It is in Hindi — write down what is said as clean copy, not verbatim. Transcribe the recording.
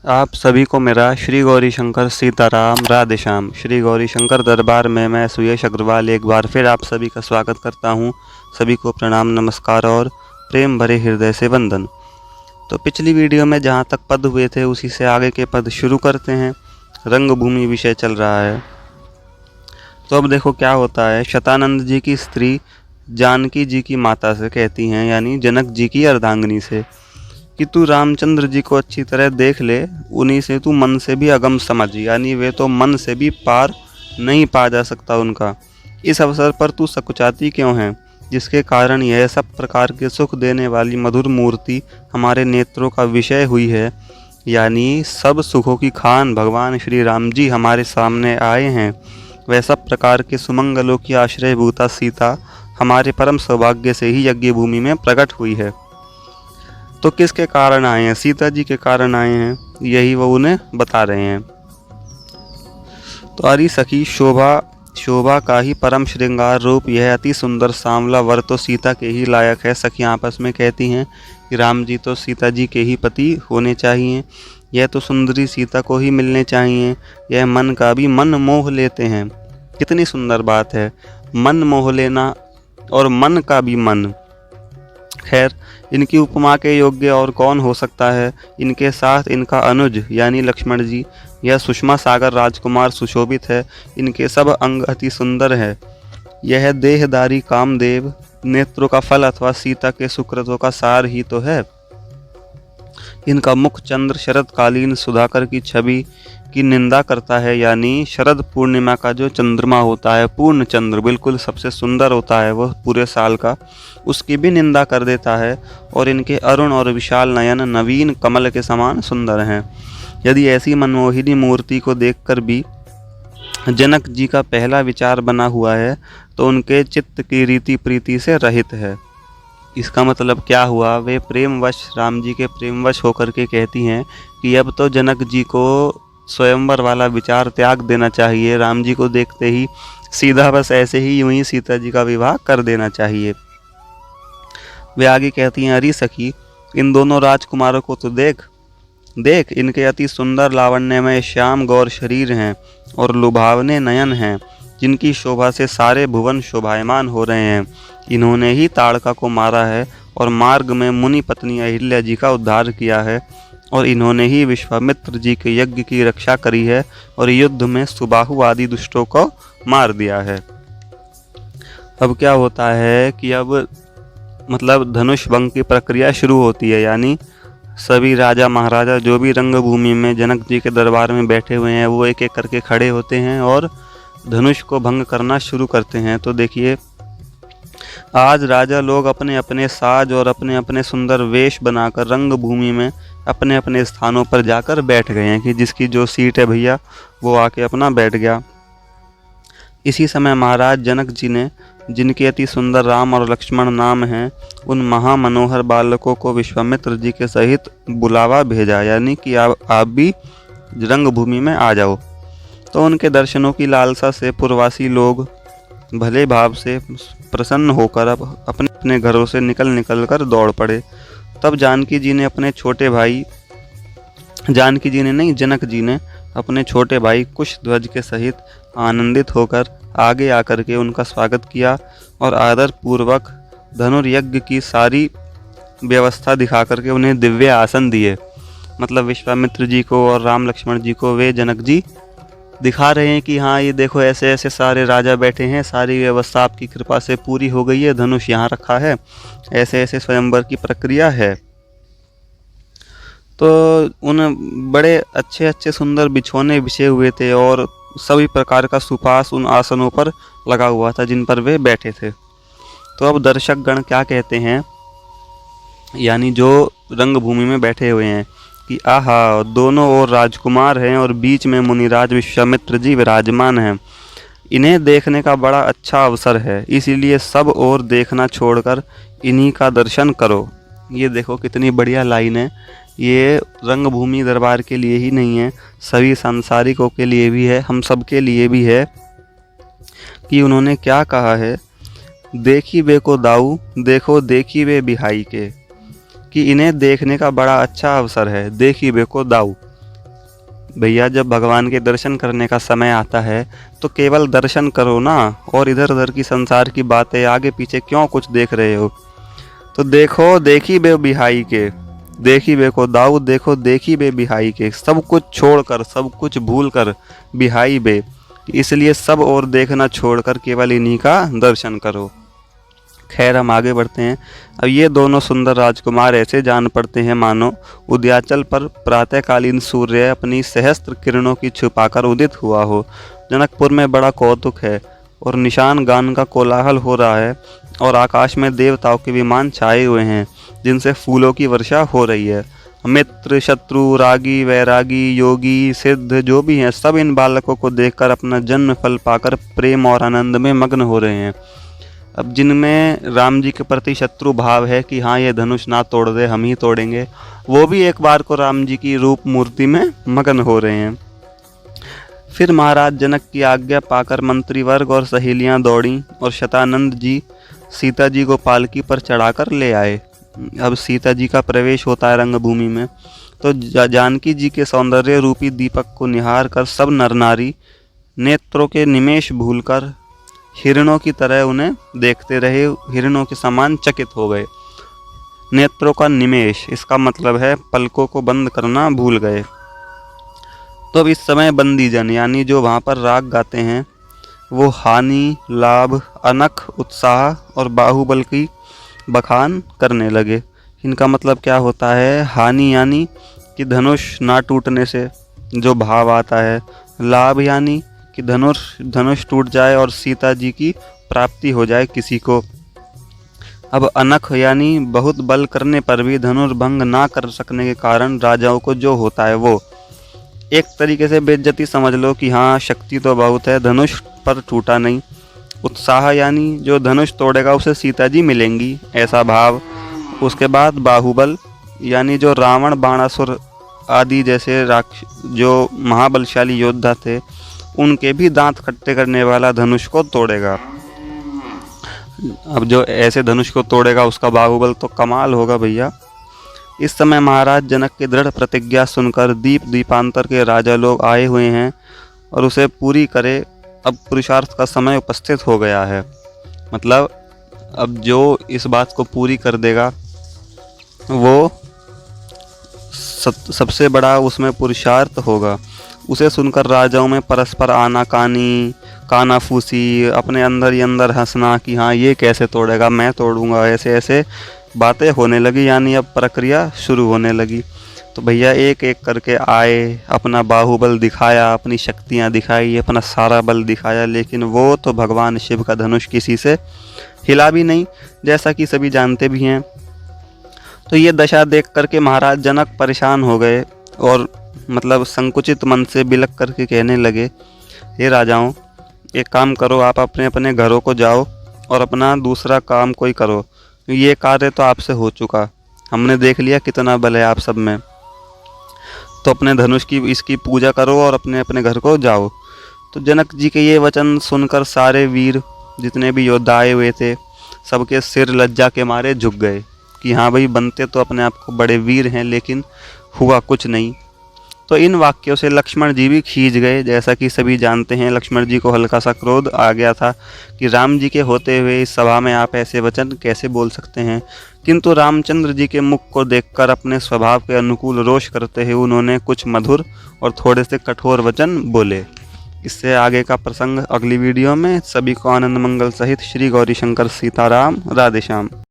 आप सभी को मेरा श्री गौरी शंकर सीताराम राधे श्याम। श्री गौरी शंकर दरबार में मैं सुयश अग्रवाल एक बार फिर आप सभी का स्वागत करता हूं। सभी को प्रणाम, नमस्कार और प्रेम भरे हृदय से वंदन। तो पिछली वीडियो में जहां तक पद हुए थे उसी से आगे के पद शुरू करते हैं। रंगभूमि विषय चल रहा है। तो अब देखो क्या होता है। शतानंद जी की स्त्री जानकी जी की माता से कहती हैं, यानी जनक जी की अर्धांगिनी से, कि तू रामचंद्र जी को अच्छी तरह देख ले, उन्हीं से तू मन से भी अगम समझ, यानी वे तो मन से भी पार नहीं पा जा सकता उनका। इस अवसर पर तू सकुचाती क्यों है, जिसके कारण यह सब प्रकार के सुख देने वाली मधुर मूर्ति हमारे नेत्रों का विषय हुई है। यानी सब सुखों की खान भगवान श्री राम जी हमारे सामने आए हैं। वह सब प्रकार के सुमंगलों की आश्रयभूता सीता हमारे परम सौभाग्य से ही यज्ञ भूमि में प्रकट हुई है। तो किसके कारण आए हैं? सीता जी के कारण आए हैं, यही वो उन्हें बता रहे हैं। तो अरी सखी शोभा का ही परम श्रृंगार रूप यह अति सुंदर सांवला वर तो सीता के ही लायक है। सखियां आपस में कहती हैं कि राम जी तो सीता जी के ही पति होने चाहिए, यह तो सुंदरी सीता को ही मिलने चाहिए। यह मन का भी मन मोह लेते हैं। कितनी सुंदर बात है, मन मोह लेना और मन का भी मन। खैर, इनकी उपमा के योग्य और कौन हो सकता है। इनके साथ इनका अनुज यानी लक्ष्मण जी, यह सुषमा सागर राजकुमार सुशोभित है। इनके सब अंग अति सुंदर है। यह देहधारी कामदेव नेत्रों का फल अथवा सीता के सुकृतों का सार ही तो है। इनका मुख चंद्र शरदकालीन सुधाकर की छवि की निंदा करता है, यानी शरद पूर्णिमा का जो चंद्रमा होता है, पूर्ण चंद्र बिल्कुल सबसे सुंदर होता है वह पूरे साल का, उसकी भी निंदा कर देता है। और इनके अरुण और विशाल नयन नवीन कमल के समान सुंदर हैं। यदि ऐसी मनमोहिनी मूर्ति को देखकर भी जनक जी का पहला विचार बना हुआ है तो उनके चित्त की रीति प्रीति से रहित है। इसका मतलब क्या हुआ? वे प्रेमवश राम जी के प्रेमवश होकर के कहती हैं कि अब तो जनक जी को स्वयंवर वाला विचार त्याग देना चाहिए। राम जी को देखते ही सीधा बस ऐसे ही यूं ही सीता जी का विवाह कर देना चाहिए। वे आगे कहती हैं, अरे सखी, इन दोनों राजकुमारों को तो देख देख, इनके अति सुंदर लावण्यमय श्याम गौर शरीर हैं और लुभावने नयन हैं, जिनकी शोभा से सारे भुवन शोभायमान हो रहे हैं। इन्होंने ही ताड़का को मारा है और मार्ग में मुनि पत्नी अहिल्या जी का उद्धार किया है, और इन्होंने ही विश्वामित्र जी के यज्ञ की रक्षा करी है और युद्ध में सुबाहु आदि दुष्टों को मार दिया है। अब क्या होता है कि अब मतलब धनुष भंग की प्रक्रिया शुरू होती है, यानी सभी राजा महाराजा जो भी रंगभूमि में जनक जी के दरबार में बैठे हुए हैं वो एक एक करके खड़े होते हैं और धनुष को भंग करना शुरू करते हैं। तो देखिए, आज राजा लोग अपने अपने साज और अपने अपने सुंदर वेश बनाकर रंगभूमि में अपने अपने स्थानों पर जाकर बैठ गए हैं कि जिसकी जो सीट है भैया वो आके अपना बैठ गया। इसी समय महाराज जनक जी ने, जिनके अति सुंदर राम और लक्ष्मण नाम हैं, उन महामनोहर बालकों को विश्वामित्र जी के सहित बुलावा भेजा, यानी कि आप भी रंगभूमि में आ जाओ। तो उनके दर्शनों की लालसा से पुरवासी लोग भले भाव से प्रसन्न होकर अब अपने अपने घरों से निकल कर दौड़ पड़े। तब जानकी जी ने जनक जी ने अपने छोटे भाई कुशध्वज के सहित आनंदित होकर आगे आकर के उनका स्वागत किया और आदर पूर्वक धनुर्यज्ञ की सारी व्यवस्था दिखा करके उन्हें दिव्य आसन दिए। मतलब विश्वामित्र जी को और राम लक्ष्मण जी को वे जनक जी दिखा रहे हैं कि हाँ, ये देखो ऐसे ऐसे सारे राजा बैठे हैं, सारी व्यवस्था आपकी कृपा से पूरी हो गई है, धनुष यहाँ रखा है, ऐसे ऐसे स्वयंवर की प्रक्रिया है। तो उन बड़े अच्छे अच्छे सुंदर बिछौने बिछे हुए थे और सभी प्रकार का सुपास उन आसनों पर लगा हुआ था जिन पर वे बैठे थे। तो अब दर्शक गण क्या कहते हैं, यानी जो रंगभूमि में बैठे हुए हैं, कि आहा, दोनों ओर राजकुमार हैं और बीच में मुनिराज विश्वामित्र जी विराजमान हैं। इन्हें देखने का बड़ा अच्छा अवसर है, इसीलिए सब ओर देखना छोड़कर इन्हीं का दर्शन करो। ये देखो कितनी बढ़िया लाइन है। ये रंगभूमि दरबार के लिए ही नहीं है, सभी सांसारिकों के लिए भी है, हम सब के लिए भी है। कि उन्होंने क्या कहा है, देखी वे को दाऊ, देखो देखी वे बिहाई के, कि इन्हें देखने का बड़ा अच्छा अवसर है। देखी बे को दाऊ, भैया जब भगवान के दर्शन करने का समय आता है तो केवल दर्शन करो ना, और इधर उधर की संसार की बातें आगे पीछे क्यों कुछ देख रहे हो। तो देखो देखी बे बिहाई के, देखी बे को दाऊद देखो देखी बे बिहाई के, सब कुछ छोड़कर सब कुछ भूल कर बिहाई बे, इसलिए सब और देखना छोड़कर केवल इन्हीं का दर्शन करो। खैर हम आगे बढ़ते हैं। अब ये दोनों सुंदर राजकुमार ऐसे जान पड़ते हैं मानो उदयाचल पर प्रातःकालीन सूर्य अपनी सहस्त्र किरणों की छुपाकर उदित हुआ हो। जनकपुर में बड़ा कौतुक है और निशान गान का कोलाहल हो रहा है, और आकाश में देवताओं के विमान छाए हुए हैं जिनसे फूलों की वर्षा हो रही है। मित्र शत्रु रागी वैरागी योगी सिद्ध जो भी हैं सब इन बालकों को देखकर अपना जन्म फल पाकर प्रेम और आनंद में मग्न हो रहे हैं। अब जिनमें राम जी के प्रति शत्रु भाव है कि हाँ ये धनुष ना तोड़ दे हम ही तोड़ेंगे, वो भी एक बार को राम जी की रूप मूर्ति में मग्न हो रहे हैं। फिर महाराज जनक की आज्ञा पाकर मंत्रीवर्ग और सहेलियां दौड़ी और शतानंद जी सीता जी को पालकी पर चढ़ाकर ले आए। अब सीता जी का प्रवेश होता है रंगभूमि में, तो जानकी जी के सौंदर्य रूपी दीपक को निहार कर सब नर नारी नेत्रों के निमेष भूलकर हिरणों की तरह उन्हें देखते रहे, हिरणों के समान चकित हो गए। नेत्रों का निमेष इसका मतलब है पलकों को बंद करना भूल गए। तो अब इस समय बंदीजन यानी जो वहाँ पर राग गाते हैं वो हानि लाभ अनख उत्साह और बाहुबल की बखान करने लगे। इनका मतलब क्या होता है, हानि यानी कि धनुष ना टूटने से जो भाव आता है, लाभ यानी कि धनुष टूट जाए और सीता जी की प्राप्ति हो जाए किसी को। अब अनख यानी बहुत बल करने पर भी धनुर्भंग ना कर सकने के कारण राजाओं को जो होता है वो एक तरीके से बेइज्जती समझ लो कि हाँ शक्ति तो बहुत है धनुष पर टूटा नहीं। उत्साह यानी जो धनुष तोड़ेगा उसे सीता जी मिलेंगी, ऐसा भाव। उसके बाद बाहुबल यानी जो रावण बाणासुर आदि जैसे जो महाबलशाली योद्धा थे उनके भी दांत खट्टे करने वाला धनुष को तोड़ेगा। अब जो ऐसे धनुष को तोड़ेगा उसका बाहुबल तो कमाल होगा भैया। इस समय महाराज जनक की दृढ़ प्रतिज्ञा सुनकर दीप दीपांतर के राजा लोग आए हुए हैं और उसे पूरी करे। अब पुरुषार्थ का समय उपस्थित हो गया है, मतलब अब जो इस बात को पूरी कर देगा वो सबसे बड़ा उसमें पुरुषार्थ होगा। उसे सुनकर राजाओं में परस्पर आनाकानी कानाफूसी, अपने अंदर ही अंदर हंसना कि हाँ ये कैसे तोड़ेगा मैं तोड़ूंगा, ऐसे ऐसे बातें होने लगी, यानी अब प्रक्रिया शुरू होने लगी। तो भैया एक एक करके आए, अपना बाहुबल दिखाया, अपनी शक्तियाँ दिखाई, अपना सारा बल दिखाया, लेकिन वो तो भगवान शिव का धनुष किसी से हिला भी नहीं, जैसा कि सभी जानते भी हैं। तो ये दशा देख करके महाराज जनक परेशान हो गए और मतलब संकुचित मन से बिलक करके कहने लगे, हे राजाओं एक काम करो, आप अपने अपने घरों को जाओ और अपना दूसरा काम कोई करो, ये कार्य तो आपसे हो चुका, हमने देख लिया कितना बल है आप सब में, तो अपने धनुष की इसकी पूजा करो और अपने अपने घर को जाओ। तो जनक जी के ये वचन सुनकर सारे वीर जितने भी योद्धा आए हुए थे सबके सिर लज्जा के मारे झुक गए कि हाँ भाई बनते तो अपने आप को बड़े वीर हैं लेकिन हुआ कुछ नहीं। तो इन वाक्यों से लक्ष्मण जी भी खींच गए। जैसा कि सभी जानते हैं लक्ष्मण जी को हल्का सा क्रोध आ गया था कि राम जी के होते हुए इस सभा में आप ऐसे वचन कैसे बोल सकते हैं, किंतु रामचंद्र जी के मुख को देखकर अपने स्वभाव के अनुकूल रोष करते हुए उन्होंने कुछ मधुर और थोड़े से कठोर वचन बोले। इससे आगे का प्रसंग अगली वीडियो में। सभी को आनंद मंगल सहित श्री गौरी शंकर सीताराम, राधे श्याम।